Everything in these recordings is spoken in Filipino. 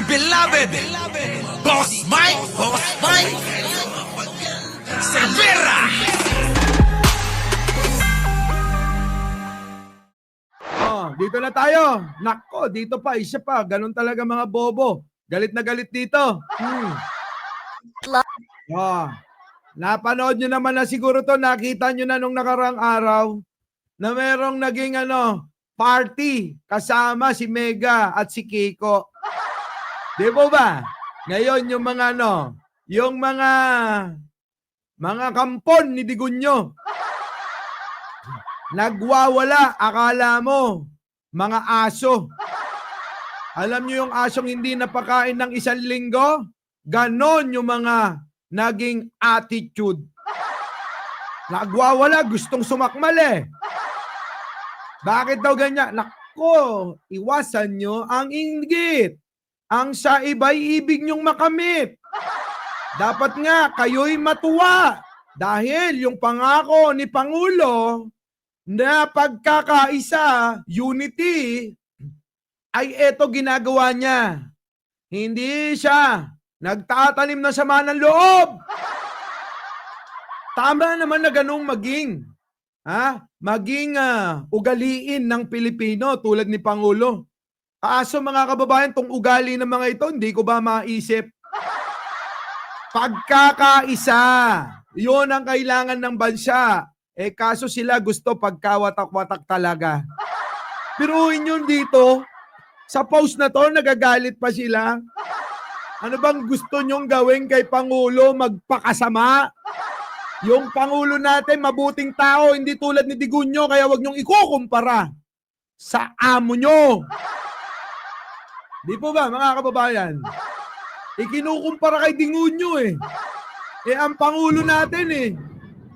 beloved Boss Mike Cervera. Dito na tayo. Nako, dito pa, isa pa. Ganun talaga mga bobo. Galit na galit dito. Napanood nyo naman na siguro to, nakita nyo na nung nakarang araw na merong naging party kasama si Mega at si Kiko. Di ba? Ngayon yung mga yung mga kampon ni Digunyo. Nagwawala, akala mo, mga aso. Alam nyo yung asong hindi napakain ng 1 linggo? Ganon yung mga naging attitude. Nagwawala, gustong sumakmal eh. Bakit daw ganyan? Nako, iwasan nyo ang inggit. Ang sa iba'y ibig nyong makamit. Dapat nga, kayo'y matuwa. Dahil yung pangako ni Pangulo na pagkakaisa, unity, ay eto ginagawa niya. Hindi siya nagtatanim ng sama ng loob. Tama naman na ganung maging. Maging ugaliin ng Pilipino tulad ni Pangulo. Kaso mga kababayan, tong ugali ng mga ito, hindi ko ba maisip? Pagkakaisa, yun ang kailangan ng bansa. Kaso sila gusto pagkawatak-watak talaga. Piruin yun dito, sa post na to, nagagalit pa sila. Ano bang gusto nyong gawin kay Pangulo? Magpakasama? Yung Pangulo natin, mabuting tao, hindi tulad ni Digunyo, kaya wag nyong ikukumpara sa amo nyo. Di po ba, mga kababayan? Ikinukumpara kay Digunyo eh. Ang Pangulo natin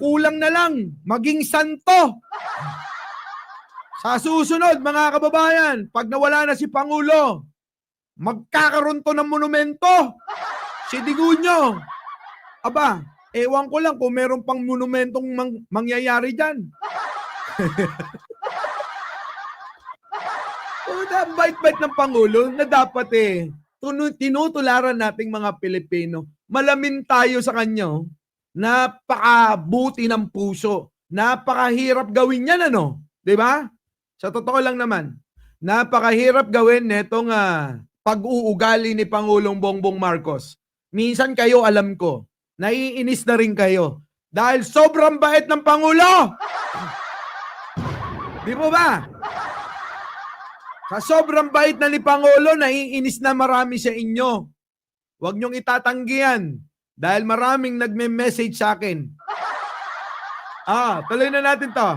kulang na lang, maging santo. Sa susunod, mga kababayan, pag nawala na si Pangulo, magkakaroon to ng monumento. Si Digunyo. Aba, ewan ko lang kung meron pang monumentong mangyayari dyan. Ang bait-bait ng Pangulo na dapat tinutularan nating mga Pilipino. Malamin tayo sa kanya. Napakabuti ng puso. Napakahirap gawin yan, di ba? Sa totoo lang naman, napakahirap gawin netong pag-uugali ni Pangulong Bongbong Marcos. Minsan kayo, alam ko, naiinis na rin kayo. Dahil sobrang bait ng Pangulo! Di po ba? Sa sobrang bait na ni Pangulo, naiinis na marami sa inyo. Huwag niyong itatanggi yan. Dahil maraming nagme-message sa akin. Tuloy na natin to.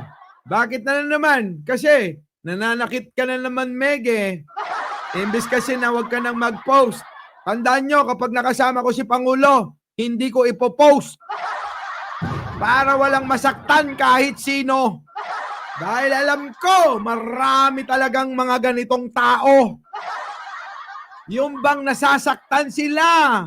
Bakit na naman? Kasi nananakit ka na naman, Mege. Imbes kasi na huwag ka nang mag-post. Tandaan nyo, kapag nakasama ko si Pangulo, hindi ko ipopost. Para walang masaktan kahit sino. Dahil alam ko, marami talagang mga ganitong tao. Yung bang nasasaktan sila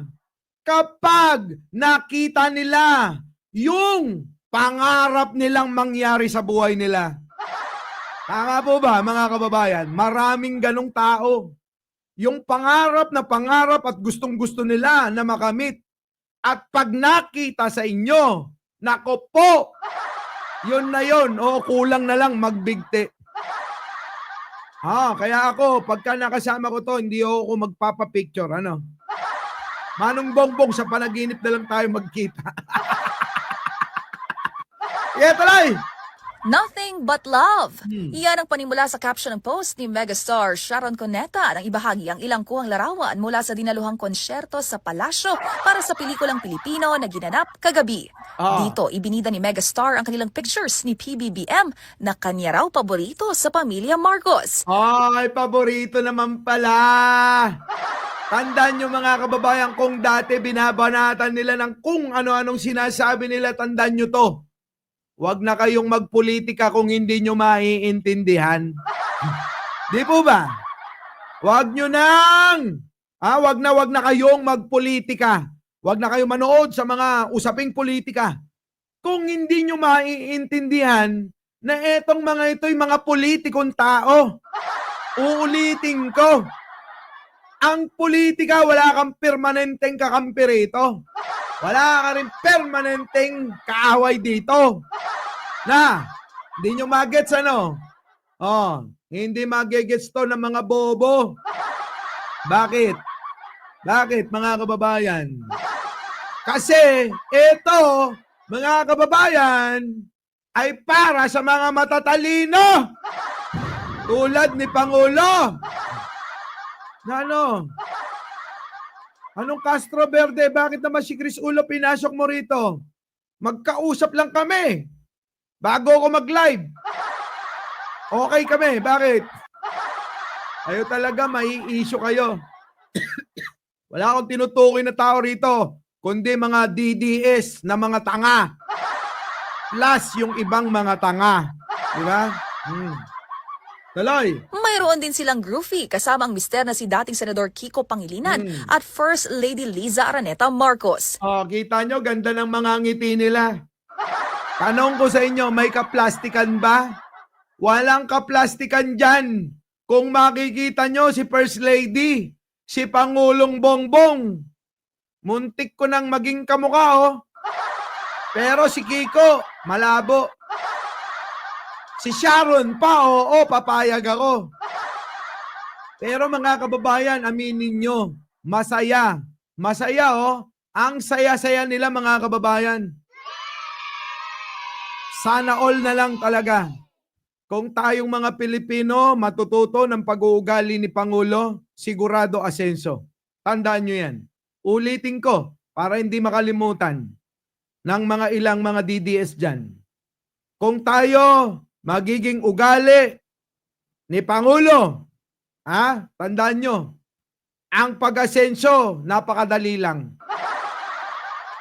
kapag nakita nila yung pangarap nilang mangyari sa buhay nila. Tama po ba, mga kababayan? Maraming ganong tao. Yung pangarap at gustong-gusto nila na makamit. At pag nakita sa inyo, nako po, yun na yun. Kulang na lang magbigti. Kaya ako, pagka nakasama ko to, hindi ako magpapapicture. Manong Bongbong, sa panaginip na lang tayo magkita. Tuloy! Nothing but love. Iyan ang panimula sa caption ng post ni megastar Sharon Cuneta nang ibahagi ang ilang kuhang larawan mula sa dinaluhang konsyerto sa palasyo para sa pelikulang Pilipino na ginanap kagabi. Dito, ibinida ni megastar ang kanilang pictures ni PBBM na kanya raw paborito sa pamilya Marcos. Ay, paborito naman pala. Tandaan nyo mga kababayan, kung dati binabanatan nila ng kung ano-anong sinasabi nila, tandaan nyo to. Huwag na kayong magpolitika kung hindi nyo maiintindihan. Di po ba? Huwag nyo nang, wag na kayong magpolitika. Huwag na kayong manood sa mga usaping politika. Kung hindi nyo maiintindihan na etong mga ito'y mga politikong tao, uulitin ko, ang politika, wala kang permanenteng kakampi rito. Wala ka rin permanenteng kaaway dito. Na, hindi nyo magets ano? Oh, hindi magigets to ng mga bobo. Bakit? Bakit mga kababayan? Kasi ito, mga kababayan, ay para sa mga matatalino. Tulad ni Pangulo. Na ano? Anong Castro Verde? Bakit naman si Chris Ulo pinasok mo rito? Magkausap lang kami. Bago ako mag-live. Okay kami. Bakit? Ayaw talaga, mai-issue kayo. Wala akong tinutukoy na tao rito, kundi mga DDS na mga tanga. Plus yung ibang mga tanga. Di ba? Tuloy. Mayroon din silang groupie kasama ang mister na si dating Senador Kiko Pangilinan at First Lady Liza Araneta Marcos. Oh, kita nyo, ganda ng mga ngiti nila. Tanong ko sa inyo, may kaplastikan ba? Walang kaplastikan dyan. Kung makikita nyo si First Lady, si Pangulong Bongbong, muntik ko nang maging kamukha, oh. Pero si Kiko, malabo. Si Sharon pa, oo, papayag ako. Pero mga kababayan, aminin nyo, masaya. Masaya, oh. Ang saya-saya nila, mga kababayan. Sana all na lang talaga. Kung tayong mga Pilipino matututo ng pag-uugali ni Pangulo, sigurado asenso. Tandaan nyo yan. Ulitin ko para hindi makalimutan ng mga ilang mga DDS dyan. Kung tayo magiging ugali ni Pangulo, tandaan nyo, ang pag-asenso, napakadali lang.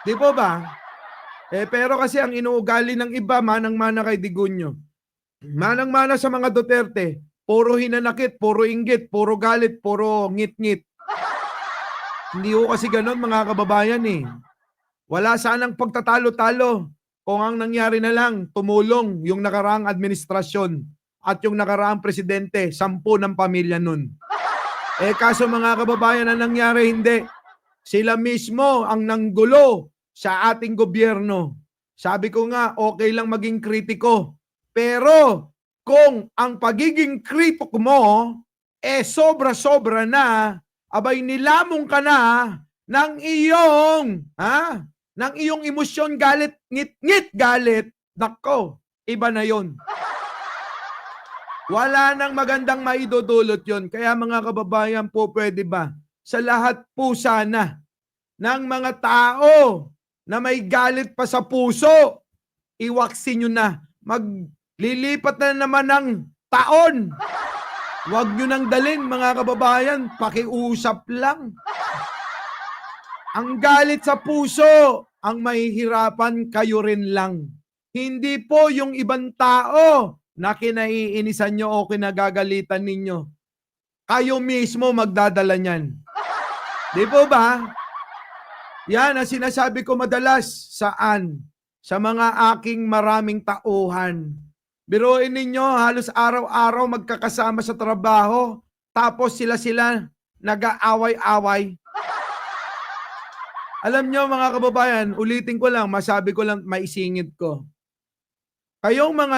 Di po ba? Pero kasi ang inuugali ng iba, manang-mana kay Digunyo. Manang-mana sa mga Duterte, puro hinanakit, puro inggit, puro galit, puro ngit-ngit. Hindi ko kasi ganon, mga kababayan eh. Wala sanang pagtatalo-talo kung ang nangyari na lang, tumulong yung nakaraang administrasyon at yung nakaraang presidente, 10 ng pamilya nun. Kaso mga kababayan, ang nangyari hindi. Sila mismo ang nanggulo sa ating gobyerno. Sabi ko nga, okay lang maging kritiko. Pero kung ang pagiging kritiko mo, sobra-sobra na, abay nilamong ka na ng iyong emosyon, galit, ngit-ngit galit, nako, iba na yon. Wala nang magandang maidudulot yon. Kaya mga kababayan po, pwede ba? Sa lahat po sana ng mga tao na may galit pa sa puso, iwaksin nyo na. Maglilipat na naman ng taon. Huwag nyo nang dalin, mga kababayan. Pakiusap lang. Ang galit sa puso, ang mahihirapan kayo rin lang. Hindi po yung ibang tao na kinaiinisan nyo o kinagagalitan ninyo. Kayo mismo magdadala niyan. Di po ba? Yan ang sinasabi ko madalas. Saan? Sa mga aking maraming tauhan. Biruin ninyo, halos araw-araw magkakasama sa trabaho, tapos sila nag-aaway-away. Alam nyo mga kababayan, ulitin ko lang, masabi ko lang, maisingit ko. Kayong mga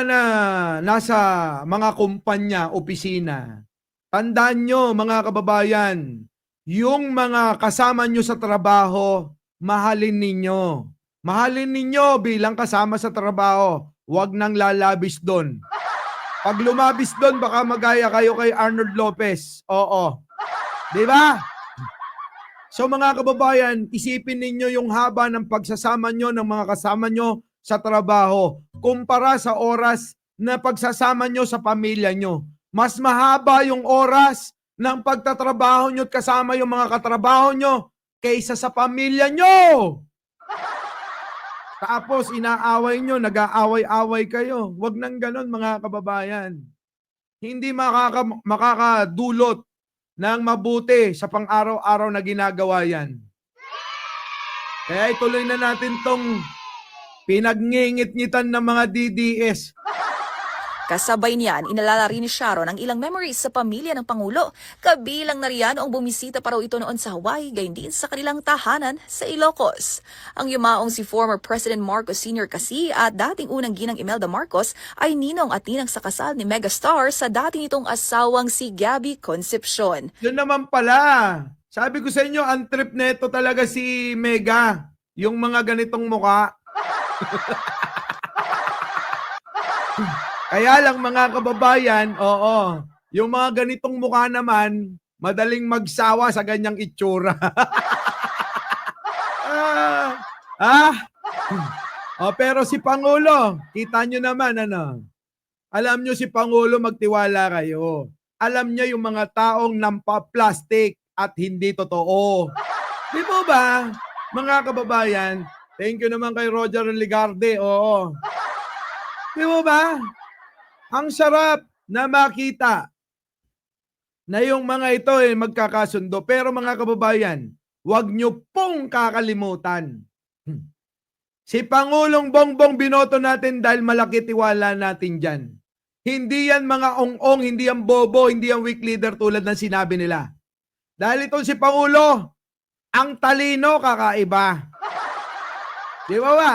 nasa mga kumpanya, opisina, tandaan nyo mga kababayan, yung mga kasama nyo sa trabaho, mahalin ninyo. Mahalin ninyo bilang kasama sa trabaho. Huwag nang lalabis doon. Pag lumabis doon, baka magaya kayo kay Arnold Lopez. Oo. Di ba? So mga kababayan, isipin ninyo yung haba ng pagsasama nyo ng mga kasama nyo sa trabaho kumpara sa oras na pagsasama nyo sa pamilya nyo. Mas mahaba yung oras ng pagtatrabaho nyo at kasama yung mga katrabaho nyo kaysa sa pamilya nyo. Tapos inaaway nyo, nag-aaway-away kayo. Huwag nang ganon mga kababayan. Hindi makakadulot ng mabuti sa pang-araw-araw na ginagawa yan. Kaya ituloy na natin tong pinagningit-ngitan ng mga DDS. Kasabay niyan, inalala rin ni Sharon ang ilang memories sa pamilya ng Pangulo. Kabilang na riyan noong bumisita pa raw ito noon sa Hawaii, gayon din sa kanilang tahanan sa Ilocos. Ang yumaong si former President Marcos Sr. kasi at dating unang ginang Imelda Marcos ay ninong at ninang sa kasal ni megastar sa dating itong asawang si Gabby Concepcion. Yun naman pala. Sabi ko sa inyo, ang trip neto talaga si Mega. Yung mga ganitong muka. Kaya lang mga kababayan, oo, yung mga ganitong mukha naman, madaling magsawa sa ganyang itsura. ah, ah. Oh, pero si Pangulo, kita nyo naman, ano, alam nyo si Pangulo, magtiwala kayo. Alam niya yung mga taong nampa-plastic at hindi totoo. Di po ba, mga kababayan? Thank you naman kay Roger Ligarde, oo. Di po ba? Ang sarap na makita na yung mga ito ay magkakasundo. Pero mga kababayan, huwag nyo pong kakalimutan. Si Pangulong Bongbong binoto natin dahil malaki tiwala natin dyan. Hindi yan mga ong-ong, hindi yan bobo, hindi yan weak leader tulad ng sinabi nila. Dahil itong si Pangulo, ang talino kakaiba. Di ba ba?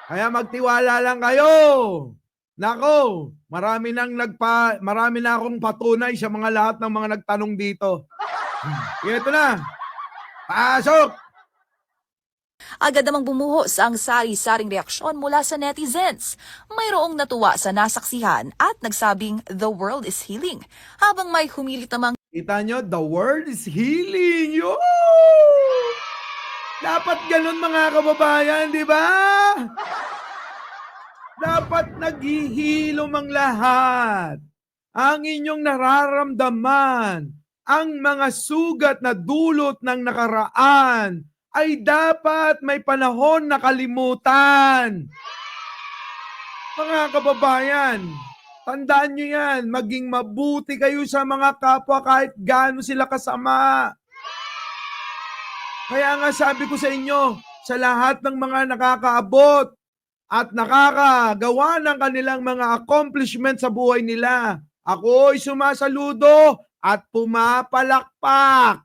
Kaya magtiwala lang kayo. Nako, marami na akong patunay sa mga lahat ng mga nagtanong dito. Ito na. Pasok! Agad namang bumuhos ang sari-saring reaksyon mula sa netizens. Mayroong natuwa sa nasaksihan at nagsabing the world is healing. Habang may humilit namang Kita nyo, the world is healing. Yo! Dapat ganun mga kababayan, di ba? Dapat naghihilom ang lahat. Ang inyong nararamdaman, ang mga sugat na dulot ng nakaraan, ay dapat may panahon na kalimutan. Mga kababayan, tandaan nyo yan, maging mabuti kayo sa mga kapwa kahit gaano sila kasama. Kaya nga sabi ko sa inyo, sa lahat ng mga nakakaabot at nakakagawa ng kanilang mga accomplishment sa buhay nila, ako'y sumasaludo at pumapalakpak.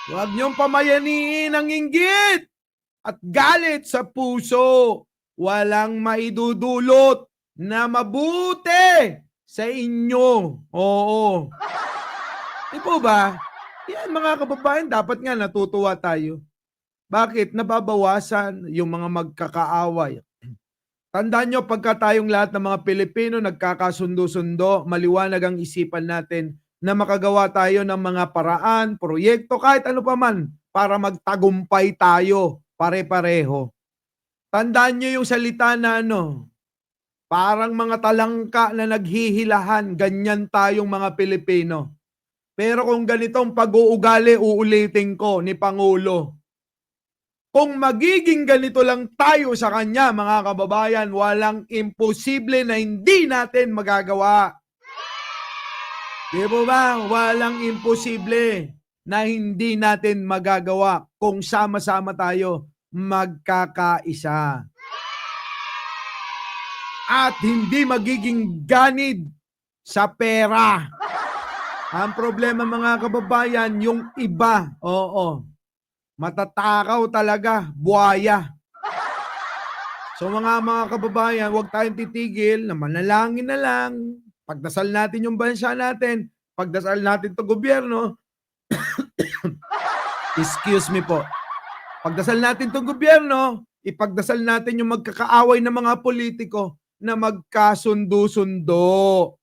Huwag niyong pamayaniin ang inggit at galit sa puso. Walang maidudulot na mabuti sa inyo. Oo. Di po ba? Yan mga kababayan, dapat nga natutuwa tayo. Bakit? Nababawasan yung mga magkakaaway. Tandaan nyo, pagka tayong lahat ng mga Pilipino nagkakasundo-sundo, maliwanag ang isipan natin na makagawa tayo ng mga paraan, proyekto, kahit ano pa man, para magtagumpay tayo, pare-pareho. Tandaan nyo yung salita na ano, parang mga talangka na naghihilahan, ganyan tayong mga Pilipino. Pero kung ganitong pag-uugali, uulitin ko ni Pangulo. Kung magiging ganito lang tayo sa kanya, mga kababayan, walang imposible na hindi natin magagawa. Di ba ba? Walang imposible na hindi natin magagawa kung sama-sama tayo magkakaisa. At hindi magiging ganid sa pera. Ang problema mga kababayan, yung iba, oo, matatakaw talaga, buhaya. So mga kababayan, huwag tayong titigil na manalangin na lang. Pagdasal natin yung bansa natin, pagdasal natin to gobyerno. Excuse me po. Pagdasal natin tong gobyerno, ipagdasal natin yung magkakaaway ng mga politiko na magkasundo-sundo.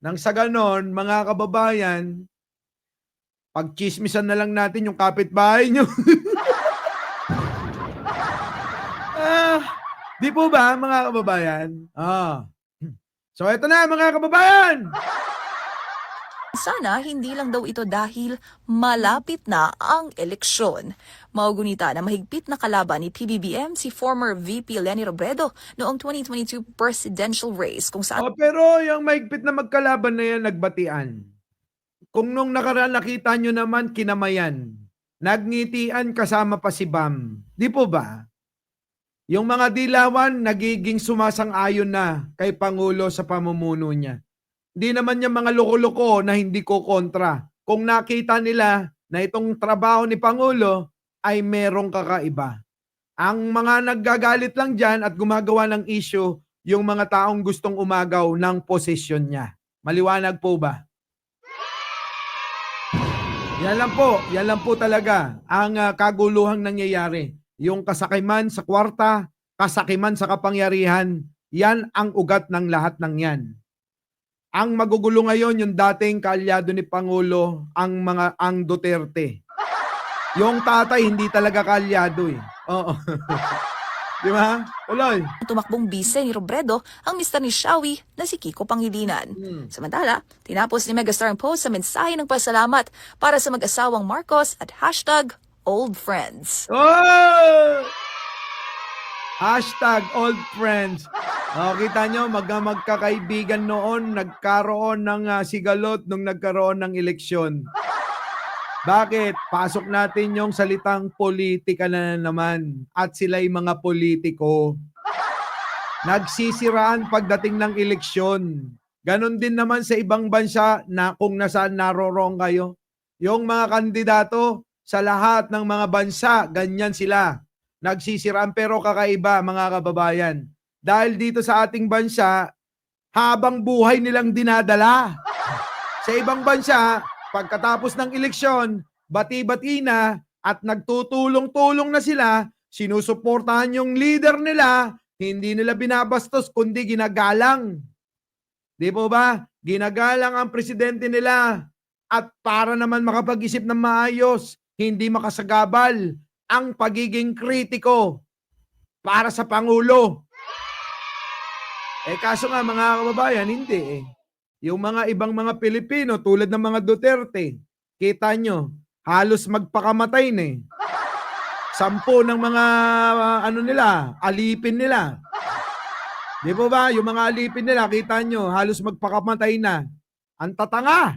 Nang sa ganon, mga kababayan, pagchismisan na lang natin yung kapitbahay nyo. Di po ba, mga kababayan? So, eto na, mga kababayan! sana hindi lang daw ito dahil malapit na ang eleksyon. Maugunita na mahigpit na kalaban ni PBBM si former VP Leni Robredo noong 2022 presidential race kung saan pero yung mahigpit na magkalaban na yan, nagbatian. Kung nung nakaraan nakita nyo naman, kinamayan. Nagngitian kasama pa si Bam. Di po ba? Yung mga dilawan, nagiging sumasang-ayon na kay Pangulo sa pamumuno niya. Hindi naman yung mga loko-loko na hindi ko kontra. Kung nakita nila na itong trabaho ni Pangulo ay merong kakaiba. Ang mga naggagalit lang dyan at gumagawa ng issue, yung mga taong gustong umagaw ng posisyon niya. Maliwanag po ba? Yan lang po talaga ang kaguluhang nangyayari. Yung kasakiman sa kwarta, kasakiman sa kapangyarihan, yan ang ugat ng lahat ng yan. Ang magugulo ngayon yung dating kaalyado ni Pangulo, ang Duterte. Yung tatay hindi talaga kaalyado eh. Oo. Di ba? Tuloy. Tumakbong bise ni Robredo ang mister ni Shawi na si Kiko Pangilinan. Samantala, tinapos ni Megastar ang post sa mensahe ng pasalamat para sa mag-asawang Marcos at #OldFriends. Oh! #old friends. Kita nyo, magkakaibigan noon, nagkaroon ng sigalot nung nagkaroon ng eleksyon. Bakit? Pasok natin yung salitang politika na naman. At sila'y mga politiko. Nagsisiraan pagdating ng eleksyon. Ganon din naman sa ibang bansa na kung nasaan naroroon kayo. Yung mga kandidato sa lahat ng mga bansa, ganyan sila. Nagsisiraan pero kakaiba mga kababayan. Dahil dito sa ating bansa, habang buhay nilang dinadala. Sa ibang bansa, pagkatapos ng eleksyon, bati-bati na at nagtutulong-tulong na sila, sinusuportahan yung leader nila, hindi nila binabastos kundi ginagalang. Di po ba? Ginagalang ang presidente nila at para naman makapag-isip ng maayos, hindi makasagabal ang pagiging kritiko para sa Pangulo. Kaso nga mga kababayan, hindi eh. Yung mga ibang mga Pilipino tulad ng mga Duterte, kita nyo, halos magpakamatay na eh. 10 ng mga alipin nila. Di po ba? Yung mga alipin nila, kita nyo, halos magpakamatay na. Ang tatanga.